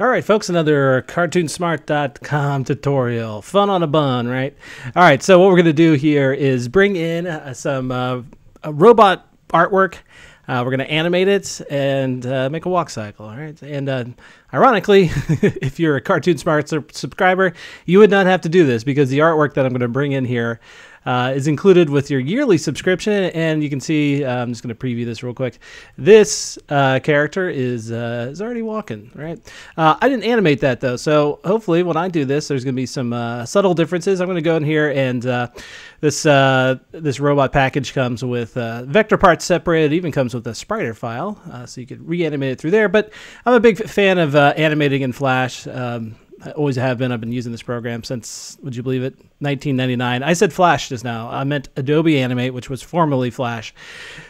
All right, folks, another CartoonSmart.com tutorial. Fun on a bun, right? All right, so what we're going to do here is bring in some robot artwork. We're going to animate it and make a walk cycle, all right? And ironically, if you're a Cartoon Smart subscriber, you would not have to do this because the artwork that I'm going to bring in here is included with your yearly subscription. And you can see, I'm just going to preview this real quick. This character is already walking, right? I didn't animate that though, so hopefully when I do this, there's going to be some subtle differences. I'm going to go in here and this robot package comes with vector parts separated. It even comes with a spriter file, so you could reanimate it through there. But I'm a big fan of animating in Flash. I always have been. I've been using this program since, would you believe it, 1999. I said Flash just now. I meant Adobe Animate, which was formerly Flash.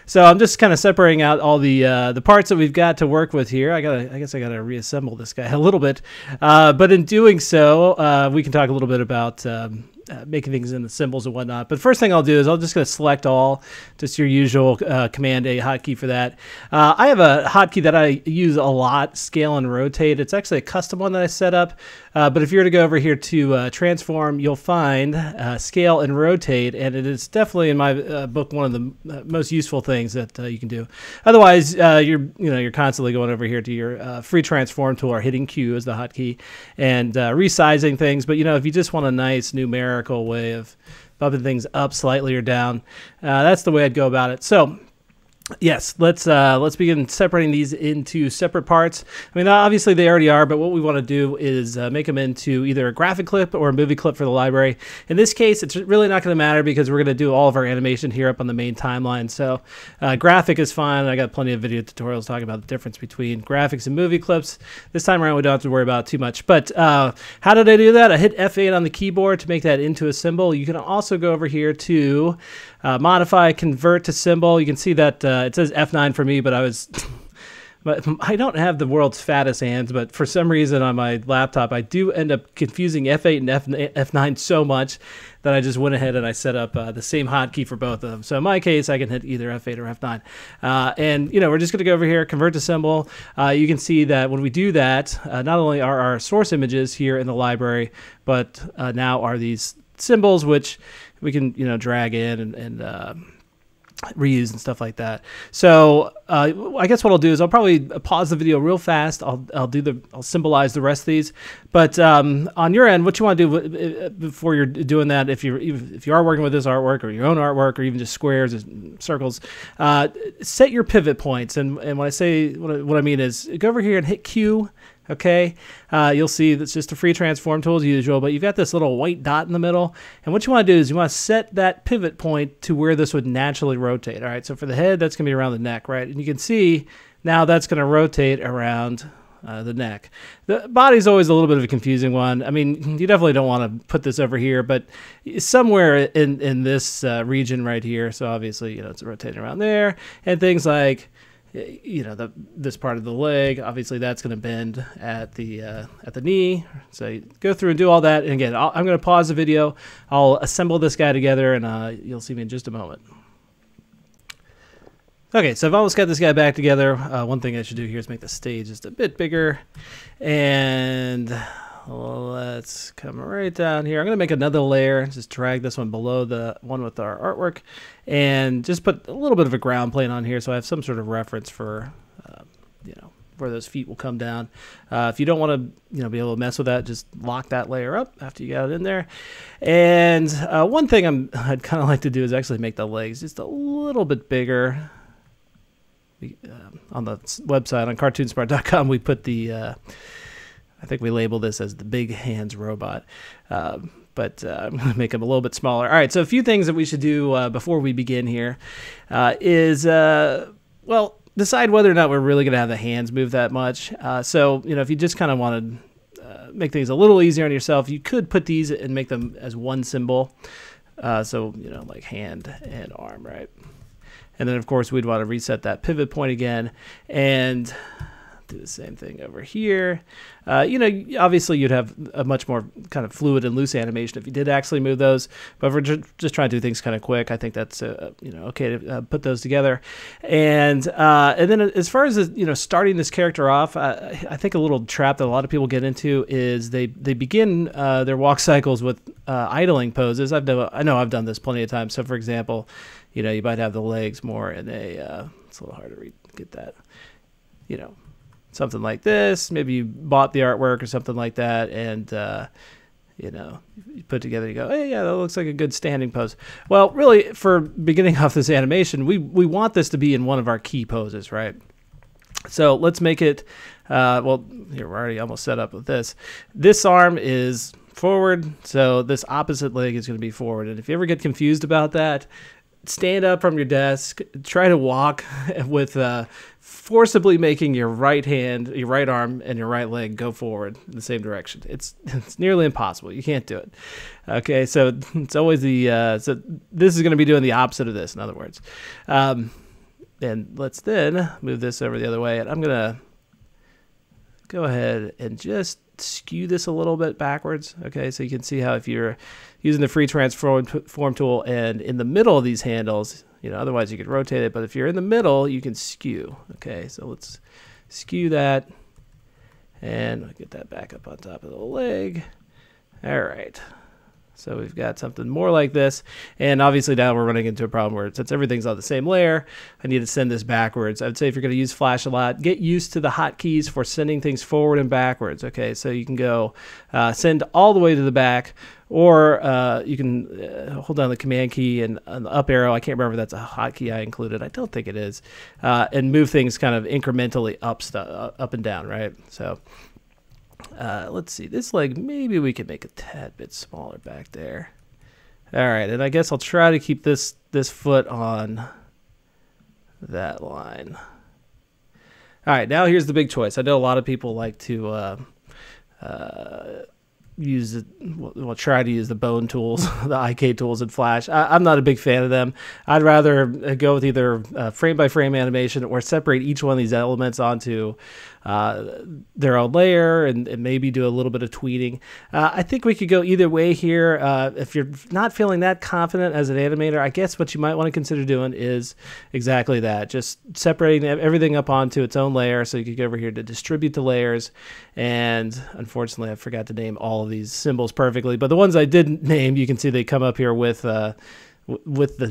So I'm just kind of separating out all the parts that we've got to work with here. I guess I gotta reassemble this guy a little bit. But in doing so, we can talk a little bit about making things in the symbols and whatnot. But first thing I'll do is I'm just going to select all, just your usual Command A hotkey for that. I have a hotkey that I use a lot, scale and rotate. It's actually a custom one that I set up. But if you were to go over here to transform, you'll find scale and rotate, and it is definitely in my book one of the most useful things that you can do. Otherwise, you're constantly going over here to your free transform tool or hitting Q as the hotkey and resizing things. But if you just want a nice numerical way of bumping things up slightly or down, that's the way I'd go about it. So yes, let's begin separating these into separate parts. I mean, obviously they already are, but what we want to do is make them into either a graphic clip or a movie clip for the library. In this case, it's really not going to matter because we're going to do all of our animation here up on the main timeline. So graphic is fine. I got plenty of video tutorials talking about the difference between graphics and movie clips. This time around, we don't have to worry about it too much. But how did I do that? I hit F8 on the keyboard to make that into a symbol. You can also go over here to modify, convert to symbol. You can see that it says F9 for me, but I don't have the world's fattest hands, but for some reason on my laptop, I do end up confusing F8 and F9 so much that I just went ahead and I set up the same hotkey for both of them. So in my case, I can hit either F8 or F9. And we're just going to go over here, convert to symbol. You can see that when we do that, not only are our source images here in the library, but now are these symbols, which we can drag in and reuse and stuff like that. So I guess what I'll do is I'll probably pause the video real fast. I'll symbolize the rest of these. But on your end, what you want to do before you're doing that, if you are working with this artwork or your own artwork or even just squares and circles, set your pivot points. And when I say what I mean is go over here and hit Q. Okay, you'll see that's just a free transform tool as usual, but you've got this little white dot in the middle. And what you want to do is you want to set that pivot point to where this would naturally rotate. All right, so for the head, that's going to be around the neck, right? And you can see now that's going to rotate around the neck. The body's always a little bit of a confusing one. I mean, you definitely don't want to put this over here, but somewhere in this region right here. So obviously, it's rotating around there, and things like this part of the leg, obviously that's going to bend at the knee. So you go through and do all that. And again, I'm going to pause the video. I'll assemble this guy together, and you'll see me in just a moment. Okay, so I've almost got this guy back together. One thing I should do here is make the stage just a bit bigger. And let's come right down here. I'm going to make another layer, just drag this one below the one with our artwork, and just put a little bit of a ground plane on here so I have some sort of reference for, where those feet will come down. If you don't want to, be able to mess with that, just lock that layer up after you got it in there. And one thing I'd kind of like to do is actually make the legs just a little bit bigger. On the website, on CartoonSmart.com, we put the... I think we label this as the Big Hands Robot, but I'm going to make them a little bit smaller. All right, so a few things that we should do before we begin here is, decide whether or not we're really going to have the hands move that much. So, if you just kind of want to make things a little easier on yourself, you could put these and make them as one symbol. So, like hand and arm, right? And then, of course, we'd want to reset that pivot point again. And do the same thing over here. You know, obviously you'd have a much more kind of fluid and loose animation if you did actually move those. But if we're just trying to do things kind of quick, I think that's you know, okay to put those together. And then as far as you know, starting this character off, I think a little trap that a lot of people get into is they begin their walk cycles with idling poses. I know I've done this plenty of times. So for example, you know, you might have the legs more in a it's a little hard to get that, you know, something like this. Maybe you bought the artwork or something like that, and you know, you put together, you go, hey, yeah, that looks like a good standing pose. Well, really, for beginning off this animation, we want this to be in one of our key poses, right? So let's make it, well, here, we're already almost set up with this. This arm is forward, so this opposite leg is going to be forward. And if you ever get confused about that, stand up from your desk, try to walk with forcibly making your right hand, your right arm, and your right leg go forward in the same direction. It's nearly impossible. You can't do it. Okay, so it's always the so this is going to be doing the opposite of this, in other words. And let's then move this over the other way, and I'm going to go ahead and just skew this a little bit backwards. Okay, so you can see how if you're using the free transform tool and in the middle of these handles, you know, otherwise you could rotate it, but if you're in the middle, you can skew. Okay, so let's skew that, and I'll get that back up on top of the leg. All right. So we've got something more like this. And obviously now we're running into a problem where since everything's on the same layer, I need to send this backwards. I would say if you're going to use Flash a lot, get used to the hotkeys for sending things forward and backwards. Okay, so you can go send all the way to the back, or you can hold down the command key and the up arrow. I can't remember if that's a hotkey I included. I don't think it is. And move things kind of incrementally up and down, right? So let's see, this leg, maybe we could make a tad bit smaller back there. All right, and I guess I'll try to keep this foot on that line. All right, now here's the big choice. I know a lot of people like to use it, well, try to use the bone tools, the IK tools in Flash. I'm not a big fan of them. I'd rather go with either frame by frame animation or separate each one of these elements onto their own layer and maybe do a little bit of tweeting. I think we could go either way here. If you're not feeling that confident as an animator, I guess what you might want to consider doing is exactly that. Just separating everything up onto its own layer. So you could go over here to distribute the layers. And unfortunately, I forgot to name all of these symbols perfectly. But the ones I didn't name, you can see they come up here with the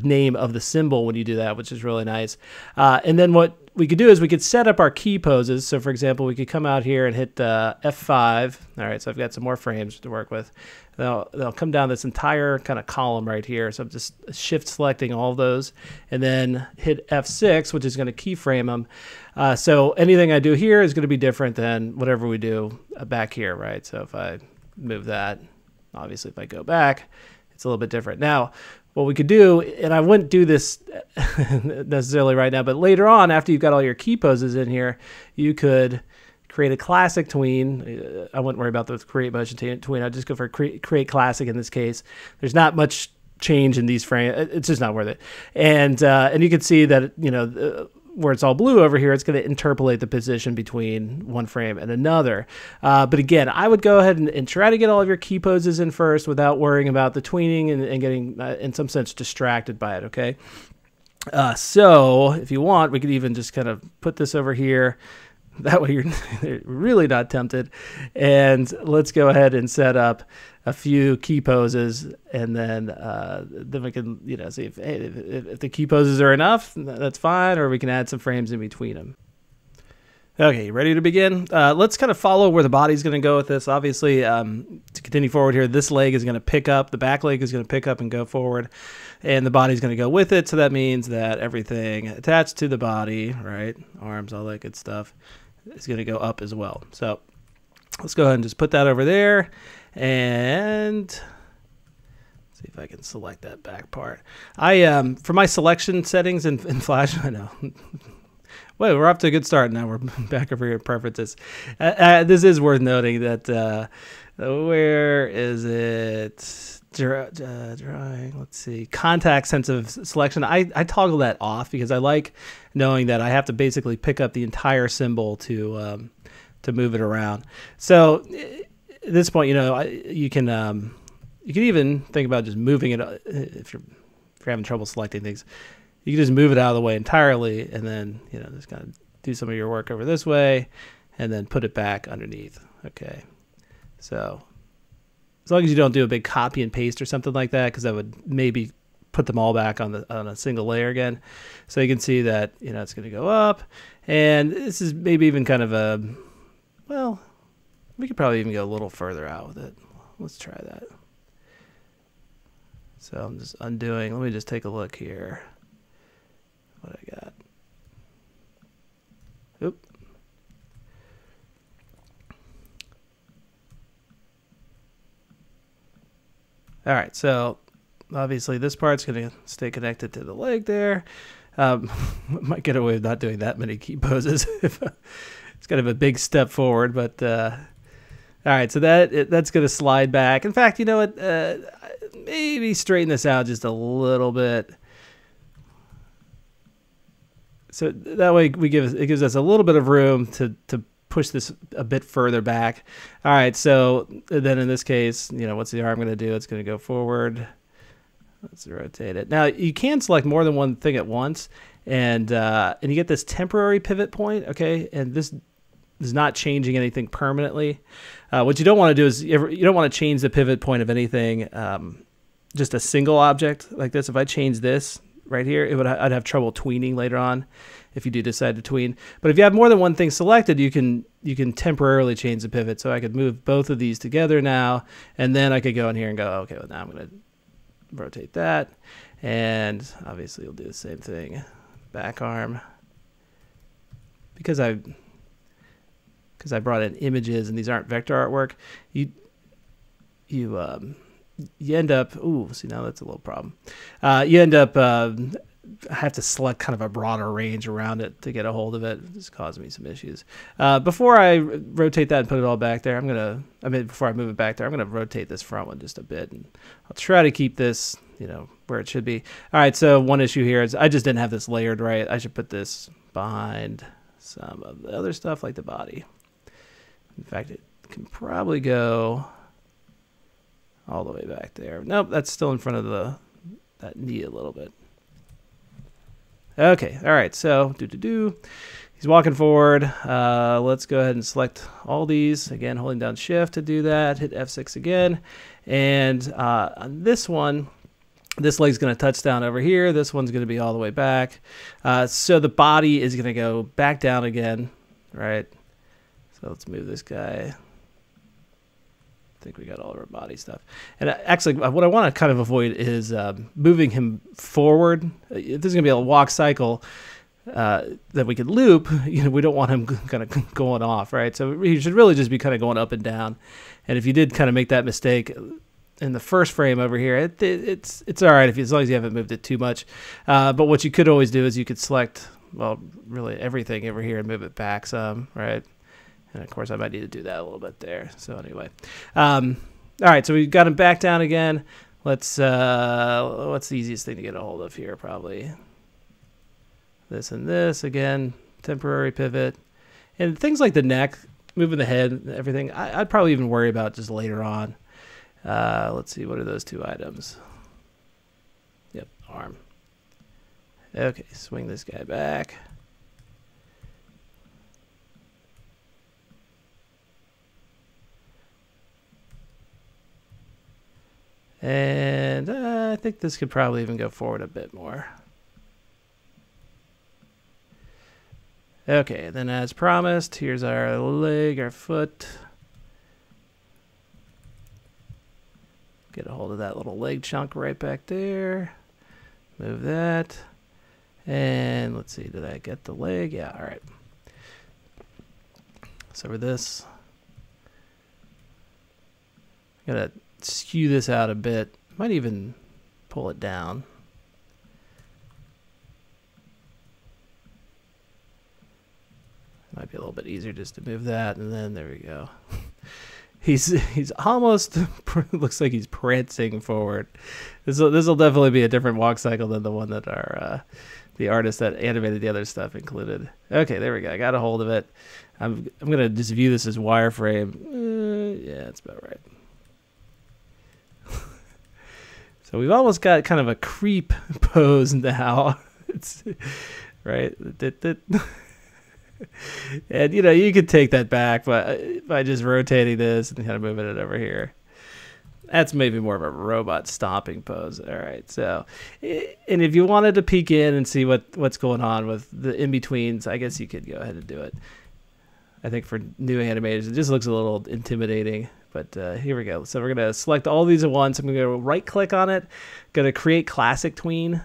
name of the symbol when you do that, which is really nice. And then what we could do is we could set up our key poses. So for example, we could come out here and hit F5. All right, so I've got some more frames to work with. They'll come down this entire kind of column right here. So I'm just shift selecting all of those and then hit F6, which is going to keyframe them. So anything I do here is going to be different than whatever we do back here, right? So if I move that, obviously if I go back, it's a little bit different. Now, what we could do, and I wouldn't do this necessarily right now, but later on, after you've got all your key poses in here, you could create a classic tween. I wouldn't worry about the create motion tween. I'd just go for create classic in this case. There's not much change in these frames. It's just not worth it. And you can see that, you know, where it's all blue over here, it's going to interpolate the position between one frame and another. But again, I would go ahead and try to get all of your key poses in first without worrying about the tweening and getting, in some sense, distracted by it, okay? So if you want, we could even just kind of put this over here. That way you're really not tempted. And let's go ahead and set up a few key poses, and then we can, you know, see if the key poses are enough, that's fine, or we can add some frames in between them. Okay, ready to begin? Let's kind of follow where the body's going to go with this. Obviously, to continue forward here, this leg is going to pick up, the back leg is going to pick up and go forward, and the body's going to go with it. So that means that everything attached to the body, right, arms, all that good stuff, is going to go up as well. So let's go ahead and just put that over there, and see if I can select that back part. For my selection settings in Flash, I know Wait, we're off to a good start. Now we're back over here in preferences. This is worth noting that, where is it? Drawing, let's see. Contact sensitive selection. I toggle that off because I like knowing that I have to basically pick up the entire symbol to move it around. So at this point, you can even think about just moving it if you're having trouble selecting things. You can just move it out of the way entirely, and then just kind of do some of your work over this way, and then put it back underneath. Okay, so as long as you don't do a big copy and paste or something like that, because that would maybe put them all back on a single layer again. So you can see that it's going to go up, and this is maybe even kind of we could probably even go a little further out with it. Let's try that. So I'm just undoing. Let me just take a look here. What I got. Oop. All right, so obviously this part's going to stay connected to the leg there. Might get away with not doing that many key poses. It's kind of a big step forward, but all right, so that's going to slide back. In fact, you know what? Maybe straighten this out just a little bit. So that way it gives us a little bit of room to push this a bit further back. All right, so then in this case, what's the arm going to do? It's going to go forward. Let's rotate it. Now you can select more than one thing at once, and you get this temporary pivot point. Okay, and this is not changing anything permanently. What you don't want to do is you don't want to change the pivot point of anything. Just a single object like this. If I change this right here, I'd have trouble tweening later on if you do decide to tween. But if you have more than one thing selected, you can temporarily change the pivot. So I could move both of these together now, and then I could go in here and go, okay, well now I'm going to rotate that, and obviously you'll do the same thing, back arm. Because I brought in images and these aren't vector artwork, you end up, see, now that's a little problem. You end up, I have to select kind of a broader range around it to get a hold of it. It's causing me some issues. Before I rotate that and put it all back there, before I move it back there, I'm going to rotate this front one just a bit, and I'll try to keep this, where it should be. All right, so one issue here is I just didn't have this layered right. I should put this behind some of the other stuff like the body. In fact, it can probably go all the way back there. Nope, that's still in front of that knee a little bit. Okay, all right, so he's walking forward. Let's go ahead and select all these. Again, holding down Shift to do that. Hit F6 again. And on this one, this leg's going to touch down over here. This one's going to be all the way back. So the body is going to go back down again, right? So let's move this guy. I think we got all of our body stuff. And actually, what I want to kind of avoid is moving him forward. If this is going to be a walk cycle that we could loop, we don't want him kind of going off, right? So he should really just be kind of going up and down. And if you did kind of make that mistake in the first frame over here, it's all right as long as you haven't moved it too much. But what you could always do is you could select, really everything over here and move it back some, right? And, of course, I might need to do that a little bit there. So, anyway. All right, so we've got him back down again. What's the easiest thing to get a hold of here? Probably this and this. Again, temporary pivot. And things like the neck, moving the head, everything, I'd probably even worry about just later on. Let's see, what are those two items? Yep, arm. Okay, swing this guy back. And I think this could probably even go forward a bit more. Okay, then as promised, here's our leg, our foot. Get a hold of that little leg chunk right back there. Move that. And let's see, did I get the leg? Yeah, all right. So for this, I'm going to skew this out a bit. Might even pull it down. Might be a little bit easier just to move that, and then there we go. He's almost looks like he's prancing forward. This will definitely be a different walk cycle than the one that our the artist that animated the other stuff included. Okay, there we go. I got a hold of it. I'm gonna just view this as wireframe. Yeah, that's about right. So we've almost got kind of a creep pose now. It's right. And you could take that back by just rotating this and kind of moving it over here. That's maybe more of a robot stomping pose. All right. So, and if you wanted to peek in and see what's going on with the in-betweens, I guess you could go ahead and do it. I think for new animators, it just looks a little intimidating. But here we go. So we're going to select all these at once. I'm going to go right-click on it. Going to create classic tween.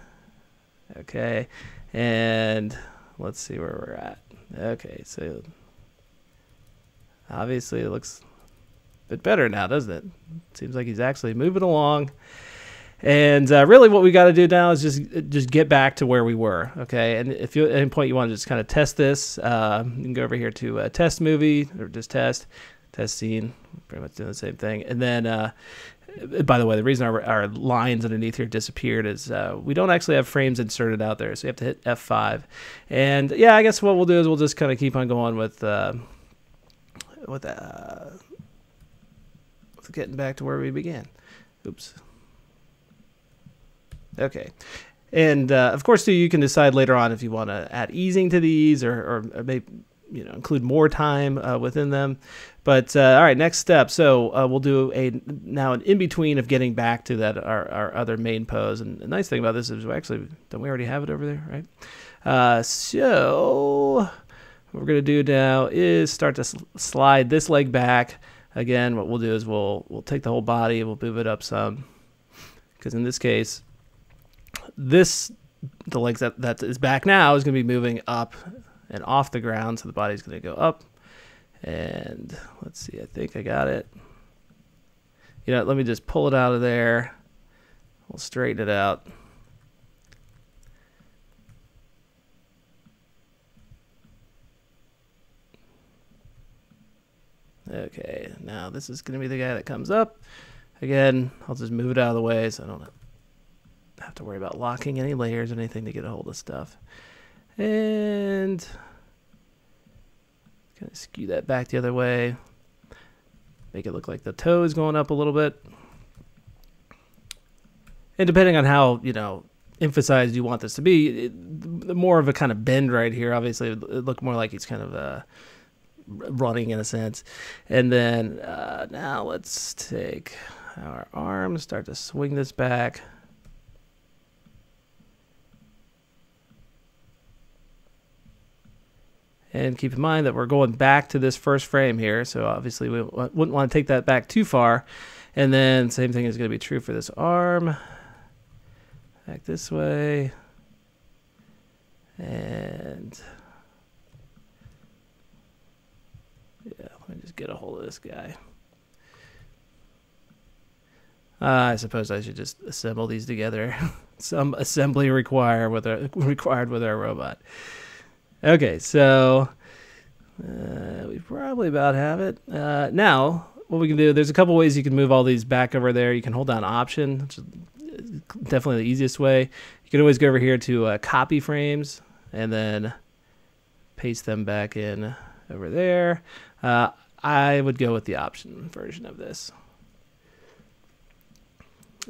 Okay. And let's see where we're at. Okay, so obviously it looks a bit better now, doesn't it? Seems like he's actually moving along. And really what we got to do now is just get back to where we were, okay? And if you at any point you want to just kind of test this, you can go over here to test movie, or just test scene, pretty much doing the same thing. And then, by the way, the reason our lines underneath here disappeared is we don't actually have frames inserted out there, so you have to hit F5. And yeah, I guess what we'll do is we'll just kind of keep on going with getting back to where we began. Oops. Okay. And of course, too, you can decide later on if you want to add easing to these or maybe include more time within them. But all right, next step. So we'll do now an in-between of getting back to that our other main pose. And the nice thing about this is don't we already have it over there, right? So what we're going to do now is start to slide this leg back. Again, what we'll do is we'll take the whole body, we'll move it up some. Because in this case, the legs that is back now is going to be moving up and off the ground, so the body's going to go up. And let's see, I think I got it. Let me just pull it out of there. We'll straighten it out. Okay, now this is going to be the guy that comes up. Again, I'll just move it out of the way so I don't have to worry about locking any layers or anything to get a hold of stuff. And kind of skew that back the other way. Make it look like the toe is going up a little bit. And depending on how, emphasized you want this to be, the more of a kind of bend right here, obviously it would look more like he's kind of running in a sense. And then now let's take our arm, start to swing this back. And keep in mind that we're going back to this first frame here, so obviously we wouldn't want to take that back too far. And then same thing is going to be true for this arm. Back this way. And yeah, let me just get a hold of this guy. I suppose I should just assemble these together. Some assembly required with our robot. Okay, so we probably about have it. Now, what we can do, there's a couple ways you can move all these back over there. You can hold down Option, which is definitely the easiest way. You can always go over here to copy frames and then paste them back in over there. I would go with the Option version of this.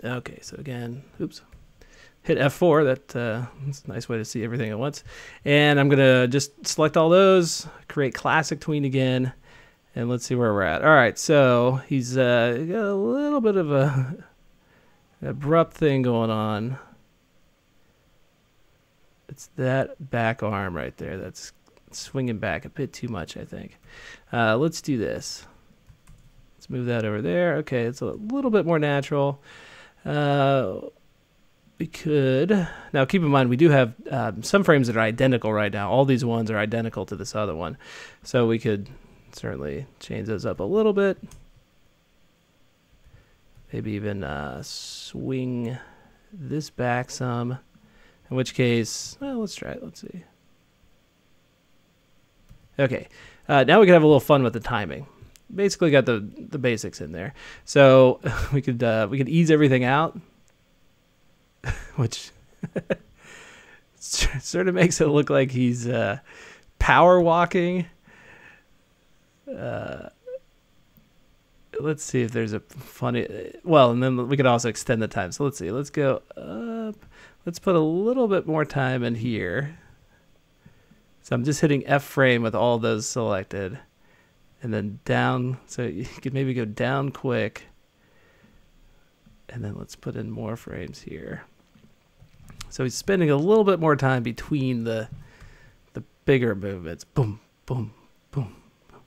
Okay, so again, oops. Hit F4, that's a nice way to see everything at once. And I'm going to just select all those, create classic tween again, and let's see where we're at. All right, so he's got a little bit of an abrupt thing going on. It's that back arm right there that's swinging back a bit too much, I think. Let's do this. Let's move that over there. Okay, it's a little bit more natural. We could, now keep in mind we do have some frames that are identical right now. All these ones are identical to this other one. So we could certainly change those up a little bit. Maybe even swing this back some. In which case, well, let's try it. Let's see. Okay, now we can have a little fun with the timing. Basically got the basics in there. So we could ease everything out, which sort of makes it look like he's power walking. Let's see if there's a funny... Well, and then we could also extend the time. So let's see. Let's go up. Let's put a little bit more time in here. So I'm just hitting F frame with all those selected. And then down. So you could maybe go down quick. And then let's put in more frames here. So he's spending a little bit more time between the bigger movements. Boom, boom, boom, boom.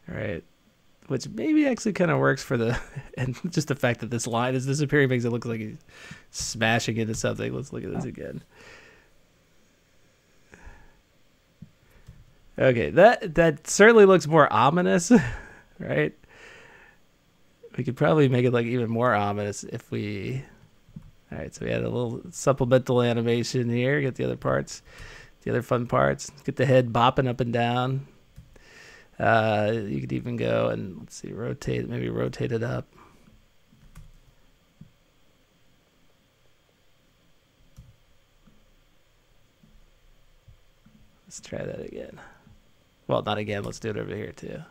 All right. Which maybe actually kind of works for the... And just the fact that this line is disappearing makes it look like he's smashing into something. Let's look at this again. Okay, that certainly looks more ominous, right? We could probably make it like even more ominous if we... All right, so we had a little supplemental animation here. Get the other parts, the other fun parts. Get the head bopping up and down. You could even go and, let's see, maybe rotate it up. Let's try that again. Well, not again. Let's do it over here too.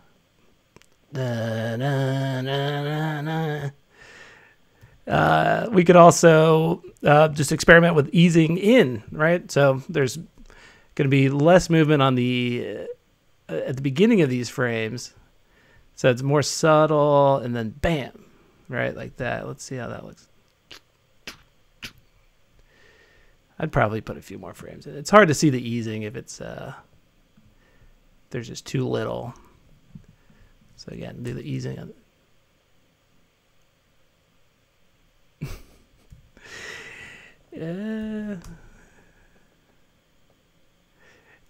We could also just experiment with easing in, right? So there's going to be less movement on the at the beginning of these frames. So it's more subtle, and then bam, right? Like that. Let's see how that looks. I'd probably put a few more frames in. It's hard to see the easing if it's there's just too little. So again, do the easing on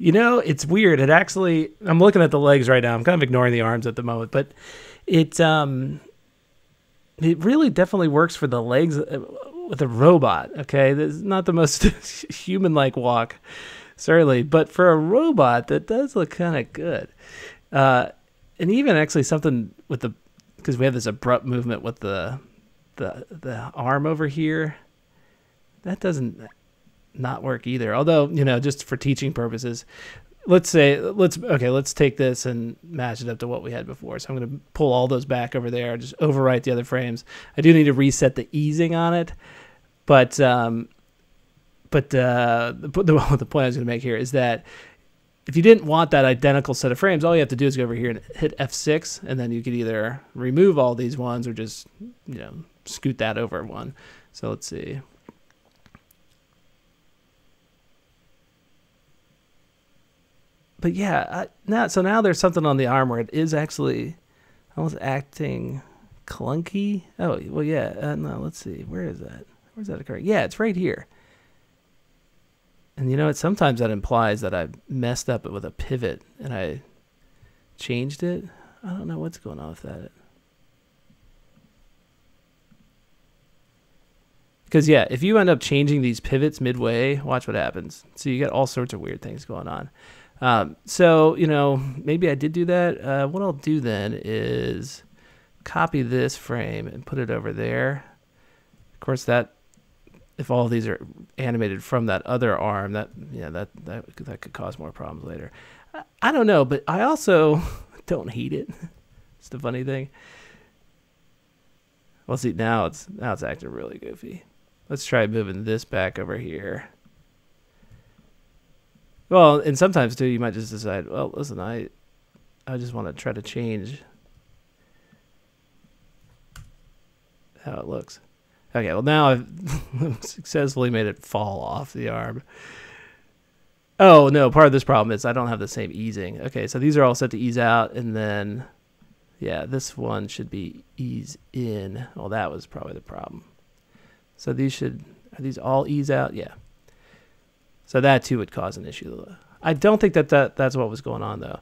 You know, it's weird. It actually, I'm looking at the legs right now. I'm kind of ignoring the arms at the moment, but it really definitely works for the legs with a robot. Okay, this is not the most human-like walk, certainly, but for a robot, that does look kind of good. And even actually something with the, because we have this abrupt movement with the arm over here, that doesn't not work either. Although, you know, just for teaching purposes, let's take this and match it up to what we had before. So I'm going to pull all those back over there, just overwrite the other frames. I do need to reset the easing on it, but the point I was going to make here is that if you didn't want that identical set of frames, all you have to do is go over here and hit F6, and then you could either remove all these ones or just, you know, scoot that over one. So let's see. But yeah, now there's something on the arm where it is actually almost acting clunky. Oh, well, yeah. No, let's see. Where is that? Where's that occurring? Yeah, it's right here. And you know what? Sometimes that implies that I messed up with a pivot and I changed it. I don't know what's going on with that. Because, yeah, if you end up changing these pivots midway, watch what happens. So you get all sorts of weird things going on. So, you know, maybe I did do that. What I'll do then is copy this frame and put it over there. Of course, that, if all of these are animated from that other arm, that could cause more problems later. I don't know, but I also don't hate it. It's the funny thing. Well, see, now it's acting really goofy. Let's try moving this back over here. Well, and sometimes too, you might just decide, well, listen, I just want to try to change how it looks. Okay, well, now I've successfully made it fall off the arm. Oh, no, part of this problem is I don't have the same easing. Okay, so these are all set to ease out, and then, yeah, this one should be ease in. Well, that was probably the problem. So are these all ease out? Yeah. So that too would cause an issue. I don't think that's what was going on though.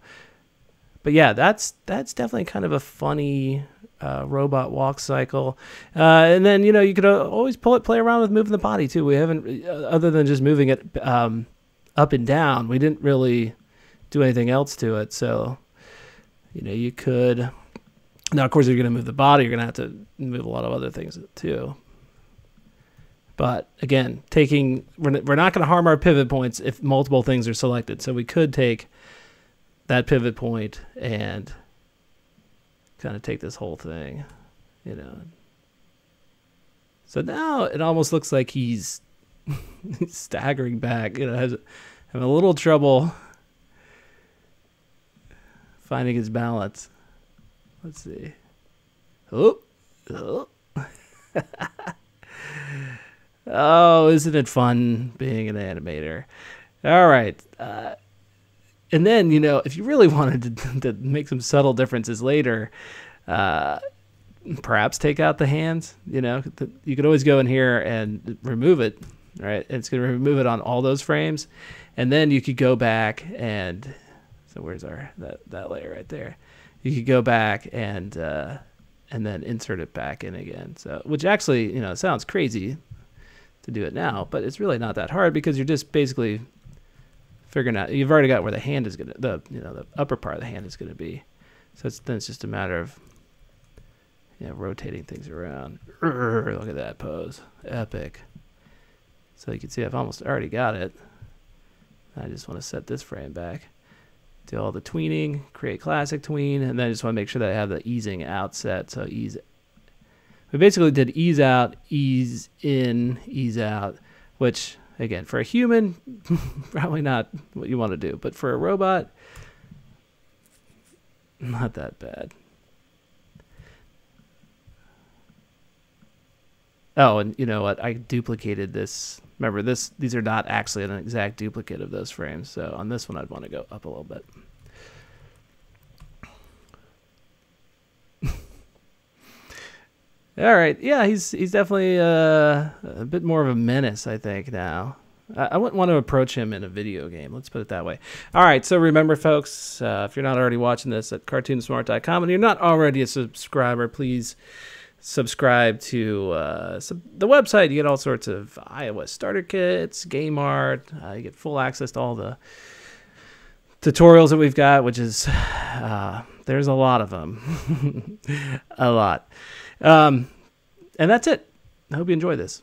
But yeah, that's definitely kind of a funny robot walk cycle. And then, you know, you could always play around with moving the body too. We haven't, other than just moving it up and down, we didn't really do anything else to it. So, you know, you could, now of course you're going to move the body, you're going to have to move a lot of other things too. But again, we're not going to harm our pivot points if multiple things are selected. So we could take that pivot point and kind of take this whole thing, you know. So now it almost looks like he's staggering back, you know, having a little trouble finding his balance. Let's see. Oh. Oh, isn't it fun being an animator? All right. And then, you know, if you really wanted to make some subtle differences later, perhaps take out the hands. You know, you could always go in here and remove it, right? And it's going to remove it on all those frames. And then you could go back and, so where's that layer right there? You could go back and then insert it back in again. So, which actually, you know, sounds crazy to do it now, but it's really not that hard because you're just basically figuring out, you've already got where the hand is going to, the upper part of the hand is going to be. So then it's just a matter of, you know, rotating things around. Look at that pose. Epic. So you can see I've almost already got it. I just want to set this frame back. Do all the tweening, create classic tween, and then I just want to make sure that I have the easing out set. So ease. We basically did ease out, ease in, ease out, which, again, for a human, probably not what you want to do. But for a robot, not that bad. Oh, and you know what? I duplicated this. Remember, these are not actually an exact duplicate of those frames. So on this one, I'd want to go up a little bit. All right. Yeah, he's definitely a bit more of a menace, I think, now. I wouldn't want to approach him in a video game. Let's put it that way. All right. So remember, folks, if you're not already watching this at cartoonsmart.com and you're not already a subscriber, please subscribe to the website. You get all sorts of iOS starter kits, game art. You get full access to all the tutorials that we've got, which is there's a lot of them. A lot. And that's it. I hope you enjoy this.